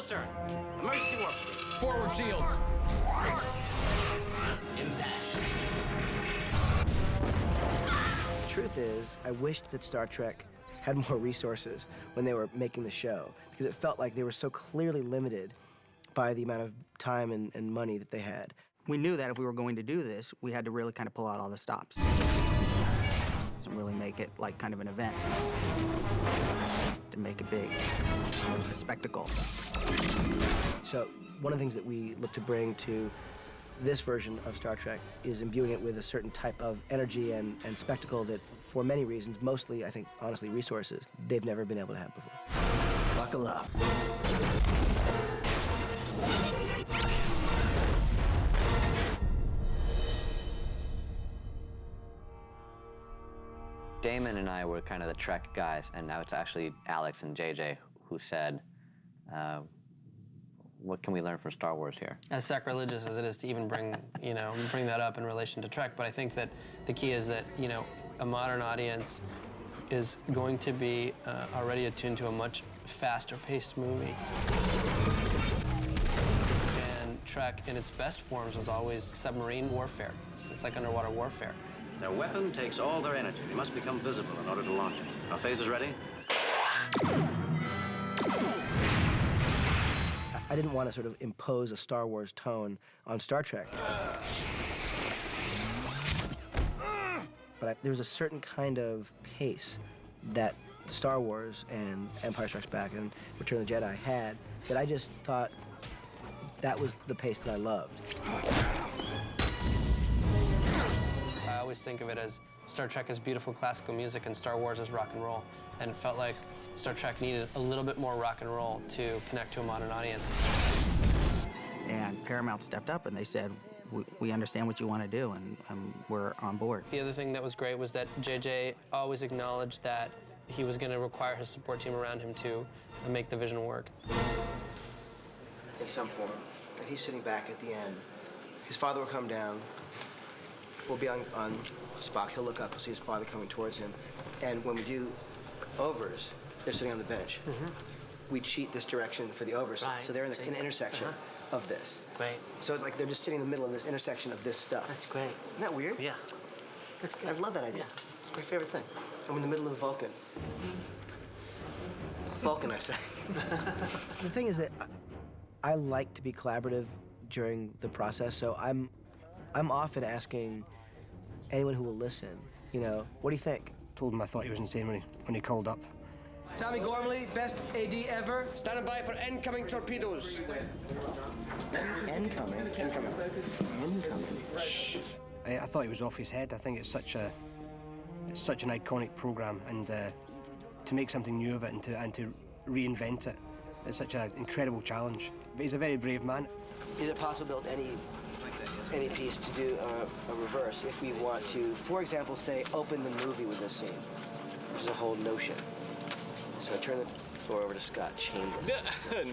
astern. Emergency warp speed. Forward shields. Impact. The truth is, I wished that Star Trek had more resources when they were making the show, because it felt like they were so clearly limited by the amount of time and money that they had. We knew that if we were going to do this, we had to really kind of pull out all the stops. And really make it like kind of an event. To make it big, a spectacle. So one of the things that we look to bring to this version of Star Trek is imbuing it with a certain type of energy and spectacle that, for many reasons, mostly, I think, honestly, resources, they've never been able to have before. Buckle up. Damon and I were kind of the Trek guys, and now it's actually Alex and JJ who said, what can we learn from Star Wars here? As sacrilegious as it is to even bring that up in relation to Trek, but I think that the key is that, a modern audience is going to be already attuned to a much faster-paced movie. And Trek, in its best forms, was always submarine warfare. It's like underwater warfare. Their weapon takes all their energy. They must become visible in order to launch it. Our phasers ready? I didn't want to sort of impose a Star Wars tone on Star Trek. But there was a certain kind of pace that Star Wars and Empire Strikes Back and Return of the Jedi had that I just thought that was the pace that I loved. I always think of it as Star Trek as beautiful classical music and Star Wars as rock and roll. And it felt like Star Trek needed a little bit more rock and roll to connect to a modern audience. And Paramount stepped up and they said, we understand what you want to do, and we're on board. The other thing that was great was that JJ always acknowledged that he was going to require his support team around him to make the vision work. In some form. And he's sitting back at the end. His father will come down. We'll be on Spock. He'll look up. We'll see his father coming towards him. And when we do overs, they're sitting on the bench. We cheat this direction for the overs. Right. So they're in the intersection of this. Great. So it's like they're just sitting in the middle of this intersection of this stuff. That's great. Isn't that weird? Yeah. That's good. I love that idea. Yeah. It's my favorite thing. I'm in the middle of Vulcan. Vulcan, I say. The thing is that I like to be collaborative during the process, so I'm often asking anyone who will listen, what do you think? Told him I thought he was insane when he called up. Tommy Gormley, best AD ever. Standing by for incoming torpedoes. Incoming? Shh. I thought he was off his head. I think it's such an iconic program, and to make something new of it and to reinvent it, it's such an incredible challenge. He's a very brave man. Is it possible to build any piece to do a reverse if we want to, for example, say, open the movie with this scene, which is a whole notion? So I turn the floor over to Scott Chambers.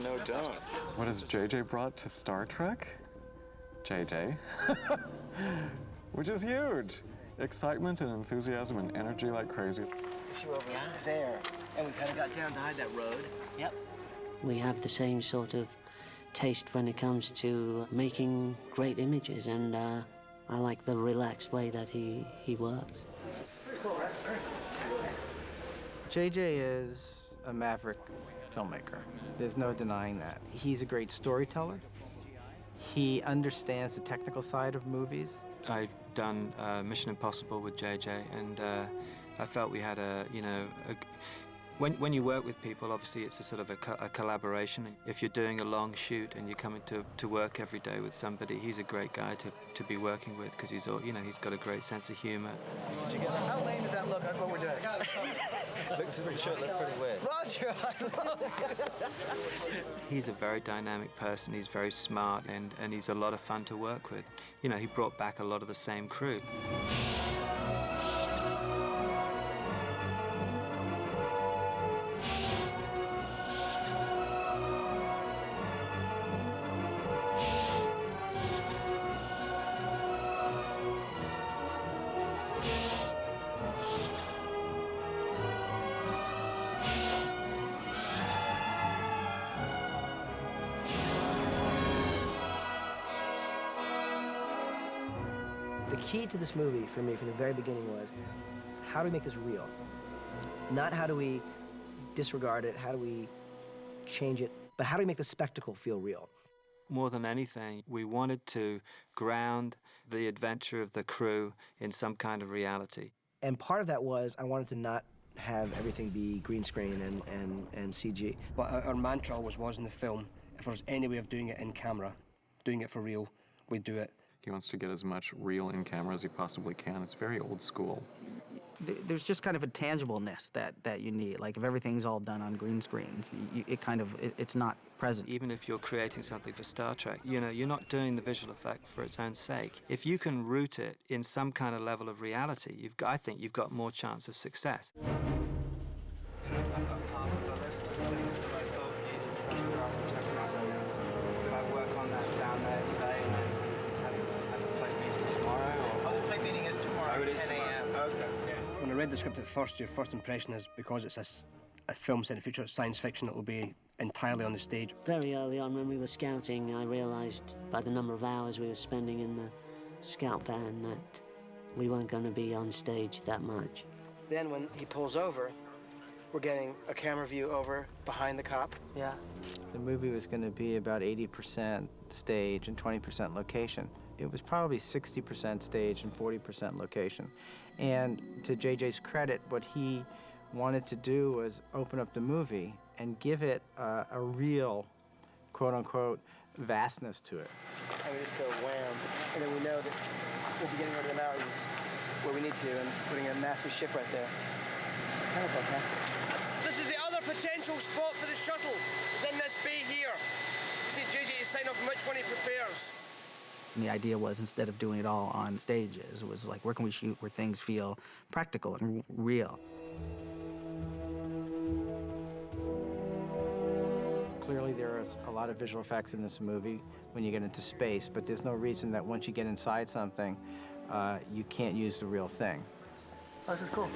No doubt. What has JJ brought to Star Trek? JJ. Which is huge. Excitement and enthusiasm and energy like crazy. If you were over there, and we kind of got down to hide that road. Yep. We have the same sort of taste when it comes to making great images, and I like the relaxed way that he works. JJ is a maverick filmmaker. There's no denying that. He's a great storyteller. He understands the technical side of movies. I've done Mission Impossible with JJ, and I felt we had when you work with people, obviously it's a sort of a collaboration. If you're doing a long shoot and you're coming to work every day with somebody, he's a great guy to be working with, because he's got a great sense of humor. How lame does that look? That's what we're doing. Looks a bit short, look pretty weird. Roger, I love it. He's a very dynamic person. He's very smart, and he's a lot of fun to work with. He brought back a lot of the same crew. key to this movie for me from the very beginning was, how do we make this real? Not how do we disregard it, how do we change it, but how do we make the spectacle feel real? More than anything, we wanted to ground the adventure of the crew in some kind of reality. And part of that was I wanted to not have everything be green screen and CG. But our mantra always was in the film, if there's any way of doing it in camera, doing it for real, we'd do it. He wants to get as much real in camera as he possibly can. It's very old school. There's just kind of a tangibleness that you need. Like if everything's all done on green screens, it's not present. Even if you're creating something for Star Trek, you know, you're not doing the visual effect for its own sake. If you can root it in some kind of level of reality, I think you've got more chance of success. I've got half of the list of things that I thought needed from the architect, so could I work on that down there today and then have a plate meeting tomorrow? Or? Oh, the plate meeting is tomorrow at 10 a.m. Okay. When I read the script at first, your first impression is because it's a film set in the future, it's science fiction, it'll be entirely on the stage. Very early on when we were scouting, I realized by the number of hours we were spending in the scout van that we weren't going to be on stage that much. Then when he pulls over, we're getting a camera view over behind the cop. Yeah. The movie was going to be about 80% stage and 20% location. It was probably 60% stage and 40% location. And to JJ's credit, what he wanted to do was open up the movie and give it a real, quote-unquote, vastness to it. And we just go wham, and then we know that we'll be getting over the mountains where we need to and putting a massive ship right there. It's kind of fantastic. This is the other potential spot for the shuttle. It's in this bay here. Just need JJ to sign off on which one he prefers. And the idea was, instead of doing it all on stages, it was like, where can we shoot where things feel practical and real? Clearly there are a lot of visual effects in this movie when you get into space, but there's no reason that once you get inside something, you can't use the real thing. Oh, this is cool.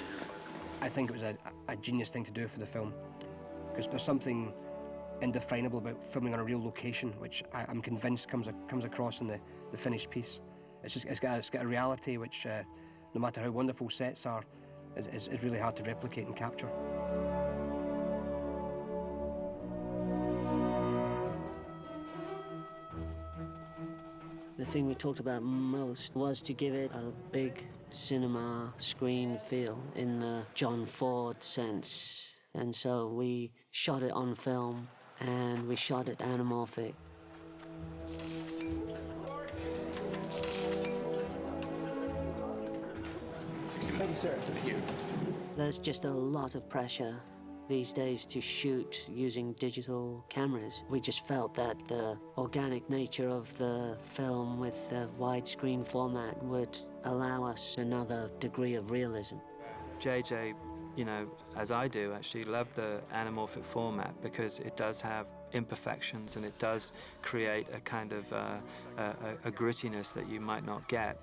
I think it was a genius thing to do for the film, because there's something indefinable about filming on a real location, which I'm convinced comes across in the finished piece. It's got a reality which, no matter how wonderful sets are, is really hard to replicate and capture. The thing we talked about most was to give it a big cinema screen feel in the John Ford sense. And so we shot it on film and we shot it anamorphic. Thank you, sir. Thank you. There's just a lot of pressure these days to shoot using digital cameras. We just felt that the organic nature of the film with the widescreen format would allow us another degree of realism. JJ, you know, as I do, actually love the anamorphic format because it does have imperfections and it does create a kind of a grittiness that you might not get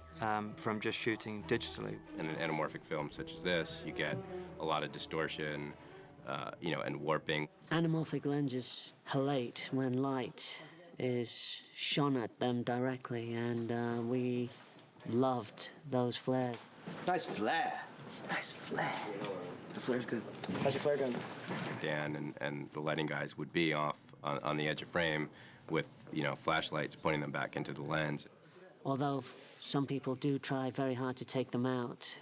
from just shooting digitally. In an anamorphic film such as this, you get a lot of distortion, you know, and warping. Anamorphic lenses halate when light is shone at them directly, and we loved those flares. Nice flare. Nice flare. The flare's good. How's your flare gun? Dan and the lighting guys would be off on the edge of frame with, you know, flashlights pointing them back into the lens. Although some people do try very hard to take them out,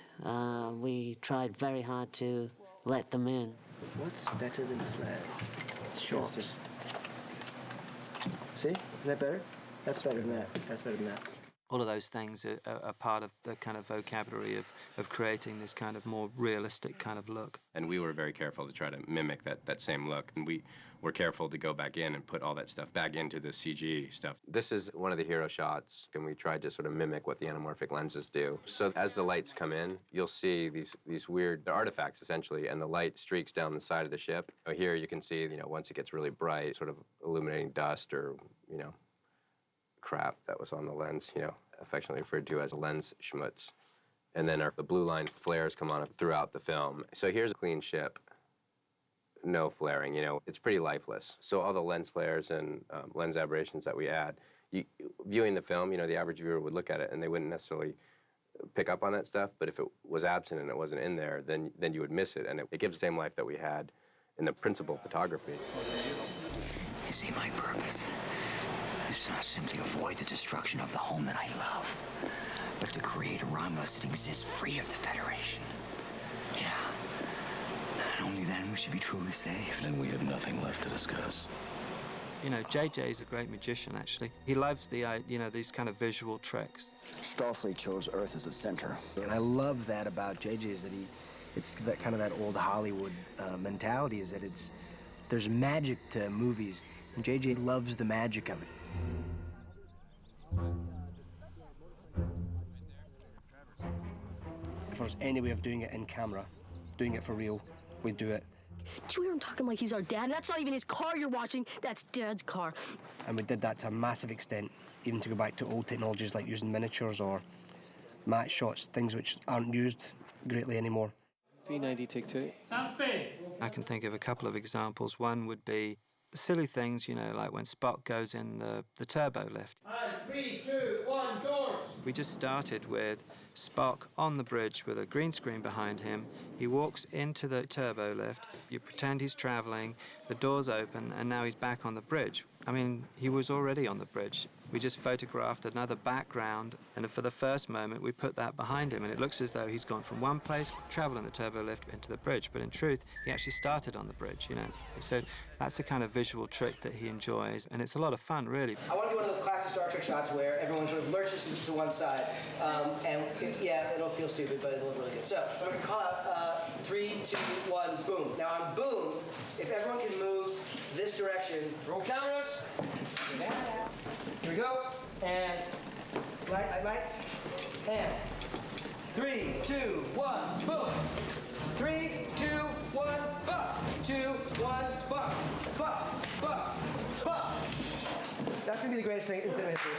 we tried very hard to let them in. What's better than flares? Shorts. See? Isn't that better? That's better than that. That's better than that. All of those things are part of the kind of vocabulary of creating this kind of more realistic kind of look. And we were very careful to try to mimic that same look. And we were careful to go back in and put all that stuff back into the CG stuff. This is one of the hero shots, and we tried to sort of mimic what the anamorphic lenses do. So as the lights come in, you'll see these weird artifacts, essentially, and the light streaks down the side of the ship. Here you can see, you know, once it gets really bright, sort of illuminating dust or, you know, crap that was on the lens, you know, affectionately referred to as lens schmutz. And then the blue line flares come on throughout the film. So here's a clean ship, no flaring, you know, it's pretty lifeless. So all the lens flares and lens aberrations that we add, viewing the film, you know, the average viewer would look at it and they wouldn't necessarily pick up on that stuff, but if it was absent and it wasn't in there, then you would miss it, and it gives the same life that we had in the principle of photography. You see, my purpose is to not simply avoid the destruction of the home that I love, but to create a Romulus that exists free of the Federation. Yeah. And only then we should be truly safe. Then we have nothing left to discuss. You know, JJ's a great magician, actually. He loves the, these kind of visual tricks. Starfleet chose Earth as its center. And I love that about JJ, is that it's that kind of that old Hollywood mentality, is that there's magic to movies, and JJ loves the magic of it. If there's any way of doing it in camera, doing it for real, we'd do it. Did you hear him talking like he's our dad? That's not even his car you're watching. That's Dad's car. And we did that to a massive extent, even to go back to old technologies like using miniatures or matte shots, things which aren't used greatly anymore. V90, take 2. Sound speed. I can think of a couple of examples. One would be silly things, you know, like when Spock goes in the turbo lift. 3, 2, 1, doors! We just started with Spock on the bridge with a green screen behind him. He walks into the turbo lift, you pretend he's traveling, the doors open, and now he's back on the bridge. I mean, he was already on the bridge. We just photographed another background, and for the first moment, we put that behind him, and it looks as though he's gone from one place, traveling the turbo lift, into the bridge. But in truth, he actually started on the bridge, you know. So that's the kind of visual trick that he enjoys, and it's a lot of fun, really. I want to do one of those classic Star Trek shots where everyone sort of lurches to one side, yeah, it'll feel stupid, but it'll look really good. So I'm going to call out 3, 2, 1, boom. Now on boom, if everyone can move this direction, roll cameras. Here we go, and light, and 3, 2, 1, boom. 3, 2, 1, buck. 2, 1, buck. Buck, buck, buck. That's gonna be the greatest thing in cinema history.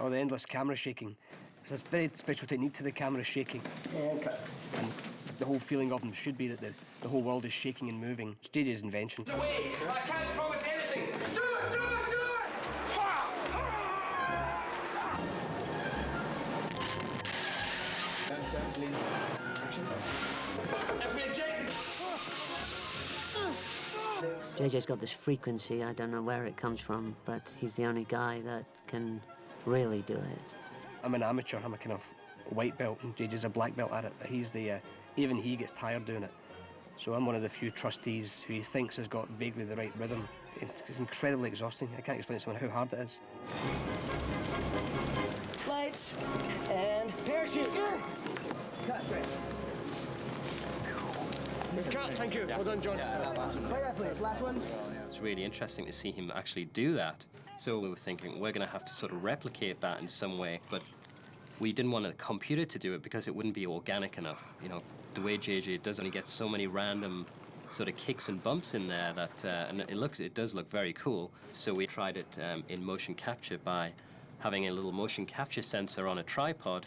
Or the endless camera shaking. It's a very special technique to the camera shaking. And cut. And the whole feeling of them should be that the whole world is shaking and moving. It's JJ's invention. Wait, I can't promise anything. Do it, do it, do it! JJ's got this frequency, I don't know where it comes from, but he's the only guy that can really do it. I'm an amateur, I'm a kind of white belt, and JJ's a black belt at it. But he's even he gets tired doing it. So I'm one of the few trustees who he thinks has got vaguely the right rhythm. It's incredibly exhausting. I can't explain to someone how hard it is. Lights and parachute. Cut, great. Cut, thank you. Well done, John. Play that, please. Last one. It's really interesting to see him actually do that. So we were thinking we're going to have to sort of replicate that in some way, but we didn't want a computer to do it because it wouldn't be organic enough. You know, the way JJ does, and he gets so many random sort of kicks and bumps in there that, and it does look very cool. So we tried it in motion capture by having a little motion capture sensor on a tripod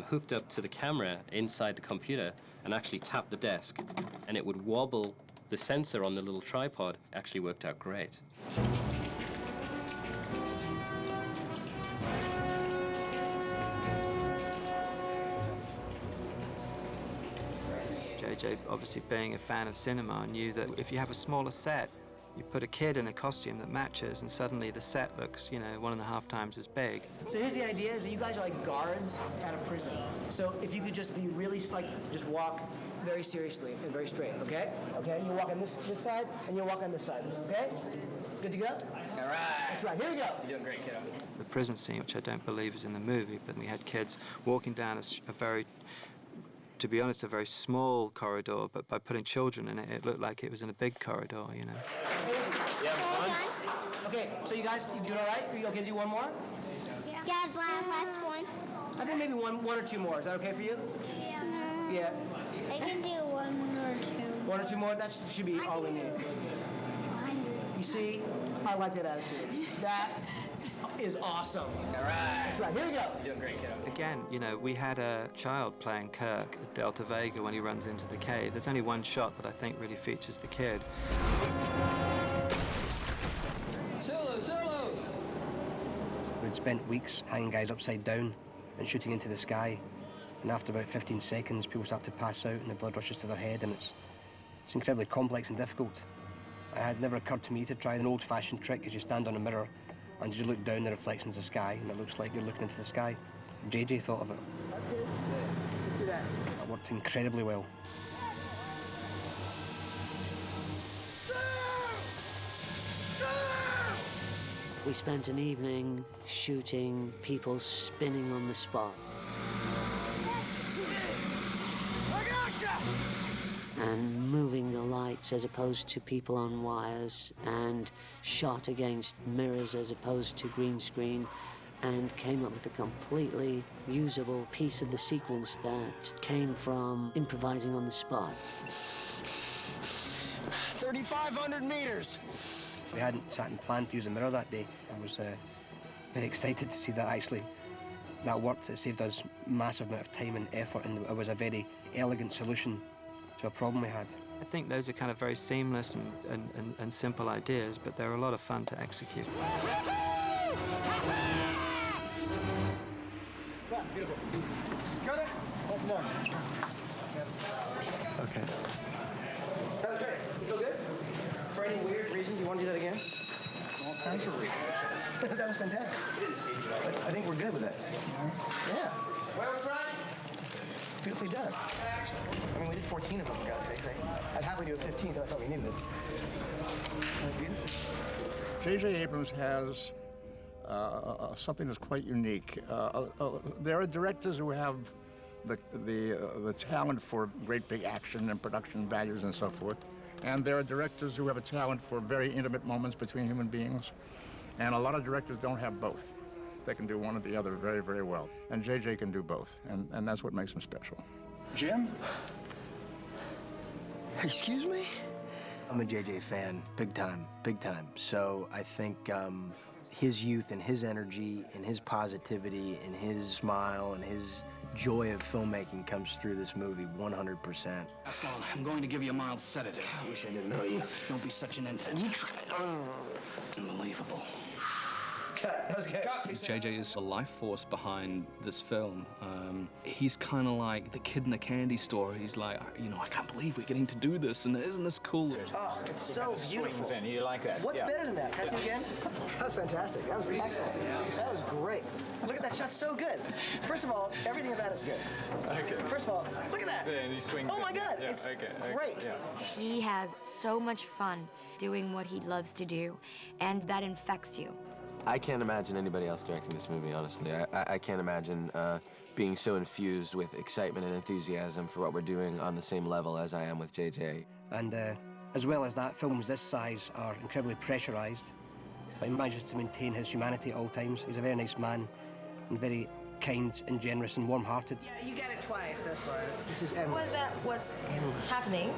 hooked up to the camera inside the computer and actually tap the desk, and it would wobble the sensor on the little tripod. Actually worked out great. JJ, obviously being a fan of cinema, knew that if you have a smaller set, you put a kid in a costume that matches, and suddenly the set looks, you know, 1.5 times as big. So here's the idea, is that you guys are like guards at a prison. So if you could just be really, just walk very seriously and very straight, okay? Okay, you walk on this side, and you walk on this side, okay? Good to go? All right. That's right, here we go. You're doing great, kiddo. The prison scene, which I don't believe is in the movie, but we had kids walking down a very, to be honest, a very small corridor, but by putting children in it, it looked like it was in a big corridor, you know. Yeah, fun? Okay, so you guys, you doing all right? Are you okay to do one more? Yeah, last one. I think maybe one or two more. Is that okay for you? Yeah. Yeah. I can do 1 or 2. 1 or 2 more? That should be all we need. You see, I like that attitude. That is awesome. All right. That's right. Here we go. You're doing great, kiddo. Again, you know, we had a child playing Kirk at Delta Vega when he runs into the cave. There's only one shot that I think really features the kid. Solo, solo! With spent weeks hanging guys upside down and shooting into the sky. And after about 15 seconds, people start to pass out and the blood rushes to their head, and it's incredibly complex and difficult. It had never occurred to me to try an old-fashioned trick as you stand on a mirror and you look down, the reflection's the sky, and it looks like you're looking into the sky. JJ thought of it. That's good. Do that. It worked incredibly well. We spent an evening shooting people spinning on the spot. And moving the lights as opposed to people on wires, and shot against mirrors as opposed to green screen, and came up with a completely usable piece of the sequence that came from improvising on the spot. 3,500 meters! We hadn't sat and planned to use a mirror that day. I was very excited to see that that worked. It saved us massive amount of time and effort, and it was a very elegant solution to a problem we had. I think those are kind of very seamless and simple ideas, but they're a lot of fun to execute. Yeah, beautiful. Got it? That's done. Okay. That was great. You feel good? For any weird reason, do you want to do that again? All kinds of reasons. That was fantastic. I think we're good with that. Yeah. Well done. Beautifully done. I mean, we did 14 of them, for God's sake. I'd happily do a 15th if I thought we needed it. Beautiful. J.J. Abrams has something that's quite unique. There are directors who have the talent for great big action and production values and so forth. And there are directors who have a talent for very intimate moments between human beings. And a lot of directors don't have both. They can do one or the other very, very well. And J.J. can do both, and that's what makes him special. Jim? Excuse me? I'm a JJ fan, big time. So I think his youth and his energy and his positivity and his smile and his joy of filmmaking comes through this movie 100%. Aslan, I'm going to give you a mild sedative. I wish I didn't know you. Don't be such an infant. You tried. Unbelievable. Cut. That was good. JJ is the life force behind this film. He's kind of like the kid in the candy store. He's like, I can't believe we're getting to do this, and isn't this cool? Oh, it's so beautiful. In. You like that? What's better than that? Can I see again? That was fantastic. That was excellent. That was great. Look at that shot, so good. First of all, everything about it's good. Okay. First of all, look at that. Yeah, and he swings. Oh my God, Yeah, it's okay. great. Yeah. He has so much fun doing what he loves to do, and that infects you. I can't imagine anybody else directing this movie, honestly. I can't imagine being so infused with excitement and enthusiasm for what we're doing on the same level as I am with JJ. And as well as that, films this size are incredibly pressurized, but he manages to maintain his humanity at all times. He's a very nice man and very kind and generous and warm-hearted. Yeah, you get it twice, that's why. This is Emma. Was that what's happening?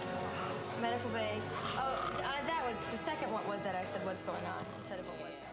Medical bay. Oh, that was the second one. Was that I said what's going on instead of what was that?